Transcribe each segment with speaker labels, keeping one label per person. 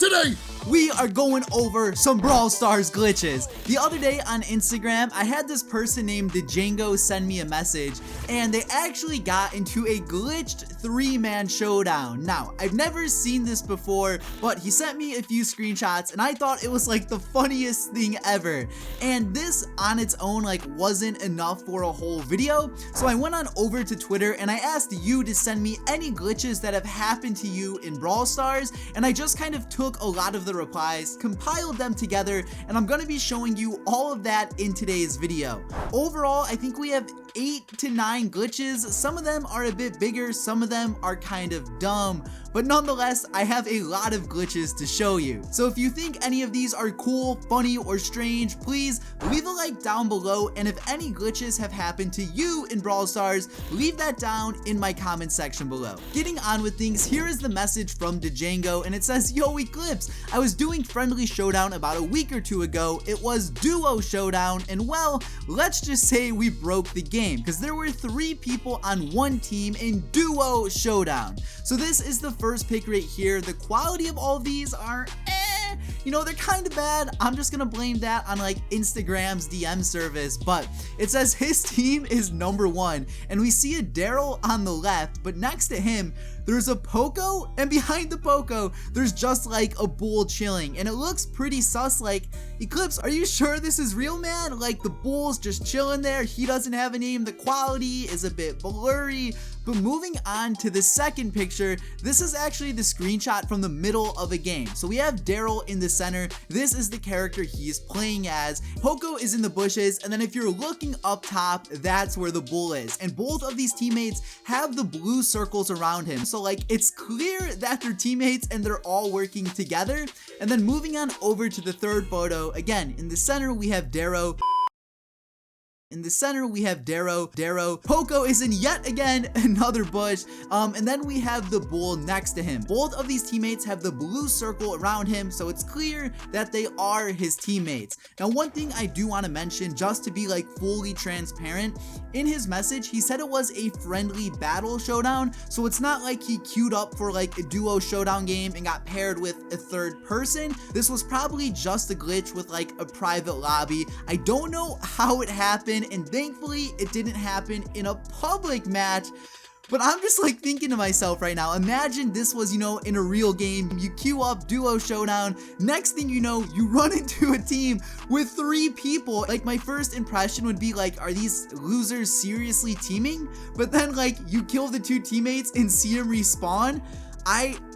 Speaker 1: today?
Speaker 2: We are going over some Brawl Stars glitches. The other day on Instagram, I had this person named Django send me a message, and they actually got into a glitched 3-man showdown. Now, I've never seen this before, but he sent me a few screenshots, and I thought it was like the funniest thing ever. And this on its own like wasn't enough for a whole video, so I went on over to Twitter and I asked you to send me any glitches that have happened to you in Brawl Stars, and I just kind of took a lot of the replies, compiled them together, and I'm going to be showing you all of that in today's video. Overall, I think we have 8 to 9 glitches. Some of them are a bit bigger, some of them are kind of dumb, but nonetheless, I have a lot of glitches to show you. So if you think any of these are cool, funny, or strange, please leave a like down below, and if any glitches have happened to you in Brawl Stars, leave that down in my comment section below. Getting on with things, here is the message from Django, and it says, "Yo Eclihpse, I was doing friendly showdown about a week or 2 ago. It was duo showdown, and well, let's just say we broke the game because there were 3 people on one team in duo showdown." So this is the first pick right here. The quality of all of these are you know, they're kind of bad. I'm just gonna blame that on like Instagram's DM service, but it says his team is number 1, and we see a Daryl on the left, but next to him there's a Poco, and behind the Poco there's just like a bull chilling, and it looks pretty sus. Like, Eclihpse, are you sure this is real, man? Like, the bull's just chilling there, he doesn't have a name, the quality is a bit blurry. But moving on to the second picture, this is actually the screenshot from the middle of a game. So we have Daryl in the center. This is the character he's playing as. Poco is in the bushes, and then if you're looking up top, that's where the bull is. And both of these teammates have the blue circles around him. So like, it's clear that they're teammates and they're all working together. And then moving on over to the third photo, again, in the center we have Daryl. In the center we have Darrow. Poco is in yet again another bush, and then we have the bull next to him. Both of these teammates have the blue circle around him, so it's clear that they are his teammates. Now, one thing I do want to mention, just to be like fully transparent, in his message he said it was a friendly battle showdown, so it's not like he queued up for like a duo showdown game and got paired with a third person. This was probably just a glitch with like a private lobby. I don't know how it happened, and thankfully it didn't happen in a public match. But I'm just like thinking to myself right now, imagine this was, you know, in a real game. You queue up duo showdown, next thing you know, you run into a team with 3 people. Like, my first impression would be like, are these losers seriously teaming? But then like, you kill the 2 teammates and see them respawn.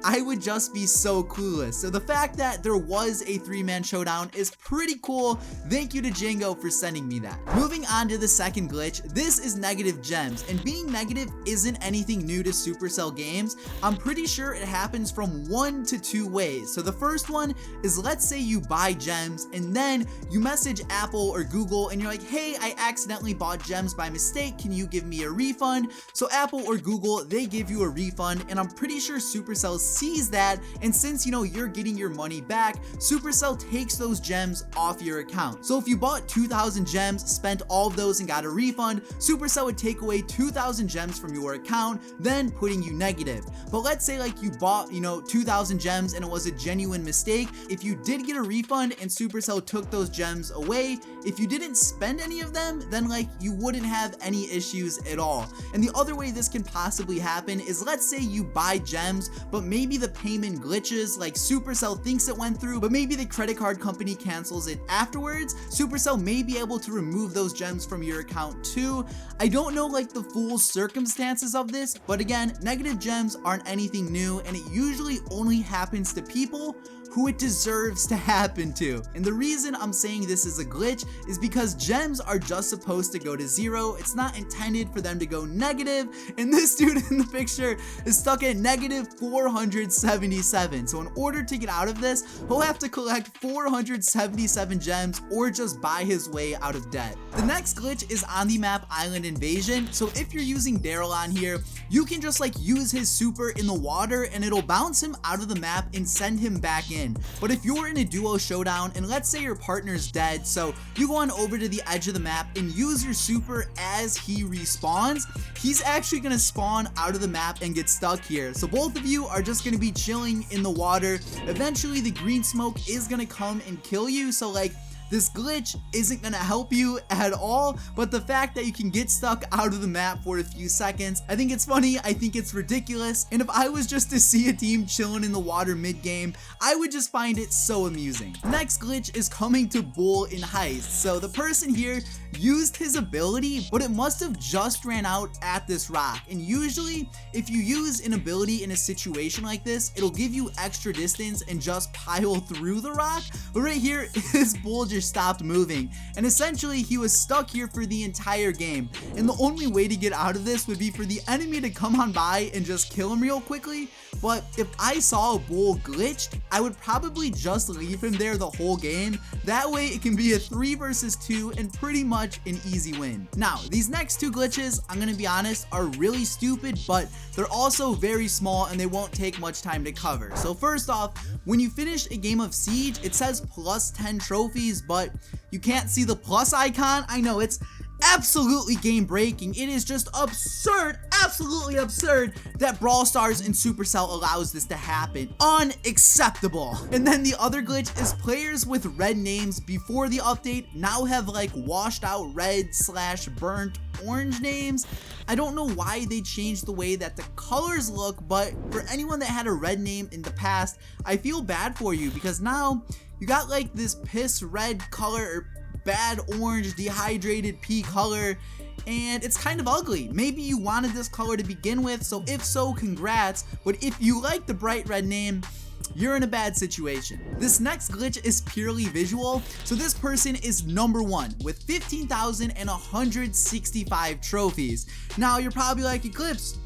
Speaker 2: I would just be so clueless. So the fact that there was a 3-man showdown is pretty cool. Thank you to Django for sending me that. Moving on to the second glitch, this is negative gems, and being negative isn't anything new to Supercell games. I'm pretty sure it happens from 1 to 2 ways. So the first one is, let's say you buy gems and then you message Apple or Google and you're like, hey, I accidentally bought gems by mistake, can you give me a refund? So Apple or Google, they give you a refund, and I'm pretty sure Supercell sees that, and since, you know, you're getting your money back, Supercell takes those gems off your account. So if you bought 2,000 gems, spent all of those and got a refund, Supercell would take away 2,000 gems from your account, then putting you negative. But let's say like you bought, you know, 2,000 gems and it was a genuine mistake. If you did get a refund and Supercell took those gems away, if you didn't spend any of them, then like you wouldn't have any issues at all. And the other way this can possibly happen is, let's say you buy gems, but maybe the payment glitches, like Supercell thinks it went through, but maybe the credit card company cancels it afterwards. Supercell may be able to remove those gems from your account too. I don't know like the full circumstances of this, but again, negative gems aren't anything new, and it usually only happens to people who it deserves to happen to. And the reason I'm saying this is a glitch is because gems are just supposed to go to 0. It's not intended for them to go negative, and this dude in the picture is stuck at negative 477. So in order to get out of this, he'll have to collect 477 gems or just buy his way out of debt. The next glitch is on the map Island Invasion. So if you're using Daryl on here, you can just like use his super in the water and it'll bounce him out of the map and send him back in. in. But if you're in a duo showdown and let's say your partner's dead, so you go on over to the edge of the map and use your super as he respawns, he's actually going to spawn out of the map and get stuck here. So both of you are just going to be chilling in the water. Eventually the green smoke is going to come and kill you. So like, this glitch isn't gonna help you at all, but the fact that you can get stuck out of the map for a few seconds, I think it's funny, I think it's ridiculous, and if I was just to see a team chilling in the water mid-game, I would just find it so amusing. The next glitch is coming to Bull in Heist. So the person here used his ability, but it must have just ran out at this rock, and usually if you use an ability in a situation like this, it'll give you extra distance and just pile through the rock, but right here, his Bull just stopped moving, and essentially he was stuck here for the entire game, and the only way to get out of this would be for the enemy to come on by and just kill him real quickly. But if I saw a Bull glitched, I would probably just leave him there the whole game. That way it can be a 3 versus 2 and pretty much an easy win. Now these next two glitches, I'm gonna be honest, are really stupid, but they're also very small and they won't take much time to cover. So first off, when you finish a game of Siege, it says plus 10 trophies, but you can't see the plus icon. I know it's absolutely game breaking. It is just absurd, absolutely absurd that Brawl Stars and Supercell allows this to happen. Unacceptable. And then the other glitch is players with red names before the update now have like washed out red / burnt orange names. I don't know why they changed the way that the colors look, but for anyone that had a red name in the past, I feel bad for you because now you got like this piss red color or bad orange dehydrated pea color, and it's kind of ugly. Maybe you wanted this color to begin with, so if so, congrats, but if you like the bright red name, you're in a bad situation. This next glitch is purely visual. So this person is number 1 with 15,165 trophies. Now you're probably like, Eclihpse,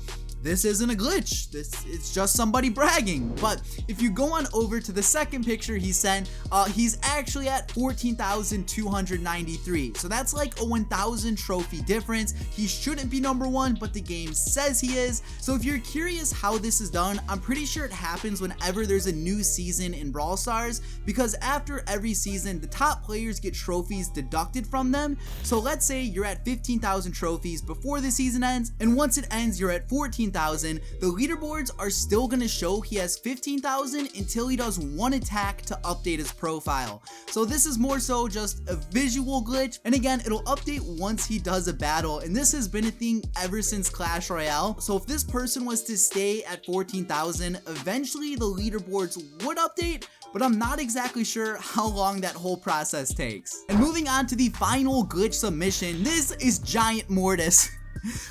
Speaker 2: this isn't a glitch, it's just somebody bragging. But if you go on over to the second picture he sent, he's actually at 14,293. So that's like a 1,000 trophy difference. He shouldn't be number 1, but the game says he is. So if you're curious how this is done, I'm pretty sure it happens whenever there's a new season in Brawl Stars, because after every season, the top players get trophies deducted from them. So let's say you're at 15,000 trophies before the season ends, and once it ends, you're at 14,000. The leaderboards are still going to show he has 15,000 until he does one attack to update his profile. So this is more so just a visual glitch, and again, it'll update once he does a battle, and this has been a thing ever since Clash Royale. So if this person was to stay at 14,000, eventually the leaderboards would update, but I'm not exactly sure how long that whole process takes. And moving on to the final glitch submission, this is Giant Mortis.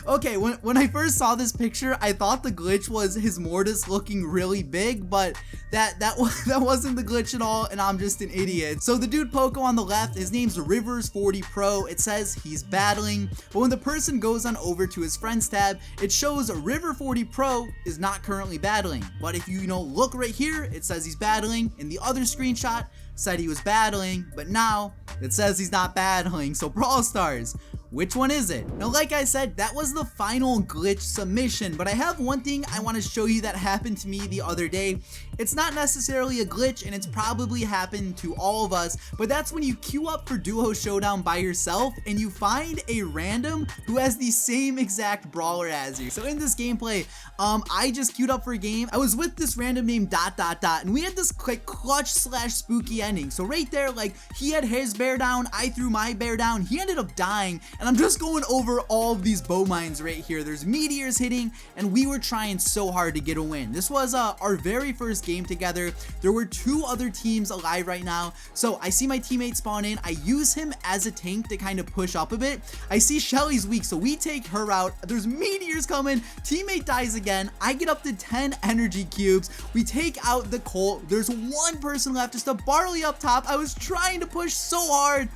Speaker 2: Okay, when I first saw this picture, I thought the glitch was his Mortis looking really big, but that wasn't the glitch at all, and I'm just an idiot. So the dude Poco on the left, his name's Rivers40 Pro. It says he's battling, but when the person goes on over to his friends tab, it shows River40 Pro is not currently battling. But if you look right here, it says he's battling, and the other screenshot said he was battling, but now it says he's not battling. So Brawl Stars, which one is it? Now, like I said, that was the final glitch submission, but I have one thing I want to show you that happened to me the other day. It's not necessarily a glitch, and it's probably happened to all of us, but that's when you queue up for Duo Showdown by yourself and you find a random who has the same exact brawler as you. So in this gameplay, I just queued up for a game. I was with this random named ... and we had this like clutch / spooky ending. So right there, like, he had his bear down, I threw my bear down, he ended up dying, and I'm just going over all of these bow mines right here. There's meteors hitting, and we were trying so hard to get a win. This was our very first game together. There were 2 other teams alive right now. So I see my teammate spawn in. I use him as a tank to kind of push up a bit. I see Shelly's weak, so we take her out. There's meteors coming. Teammate dies again. I get up to 10 energy cubes. We take out the Colt. There's 1 person left, just a Barley up top. I was trying to push so hard,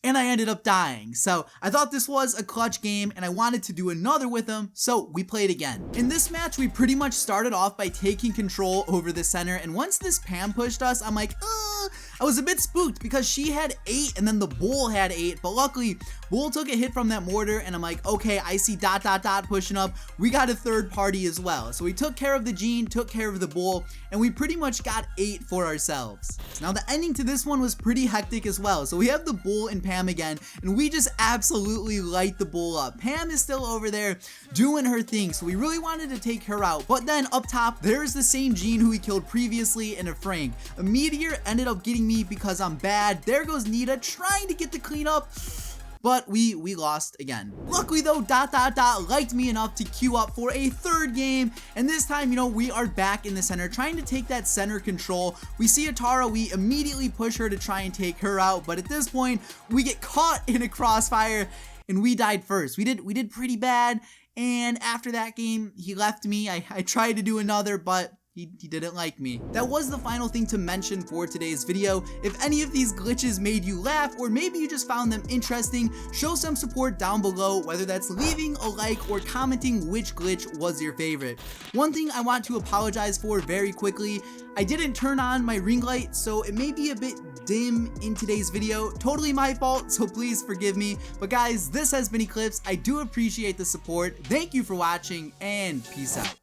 Speaker 2: and I ended up dying. So I thought this was a clutch game, and I wanted to do another with him, so we played again. In this match, we pretty much started off by taking control over the center, and once this Pam pushed us, I'm like, I was a bit spooked because she had 8 and then the bull had 8, but luckily bull took a hit from that mortar, and I'm like, okay, I see ... pushing up. We got a third party as well. So we took care of the Gene, took care of the bull, and we pretty much got 8 for ourselves. Now the ending to this one was pretty hectic as well. So we have the bull and Pam again, and we just absolutely light the bull up. Pam is still over there doing her thing, so we really wanted to take her out. But then up top, there's the same Gene who we killed previously in a Frank. A meteor ended up getting me because I'm bad. There goes Nita trying to get the cleanup, but we lost again. Luckily though, ... liked me enough to queue up for a third game, and this time, you know, we are back in the center trying to take that center control. We see a Tara, we immediately push her to try and take her out, but at this point, we get caught in a crossfire, and we died first. We did pretty bad, and after that game, he left me. I tried to do another, but he didn't like me. That was the final thing to mention for today's video. If any of these glitches made you laugh, or maybe you just found them interesting, show some support down below, whether that's leaving a like or commenting which glitch was your favorite. One thing I want to apologize for very quickly, I didn't turn on my ring light, so it may be a bit dim in today's video. Totally my fault, so please forgive me. But guys, this has been Eclihpse. I do appreciate the support. Thank you for watching, and peace out.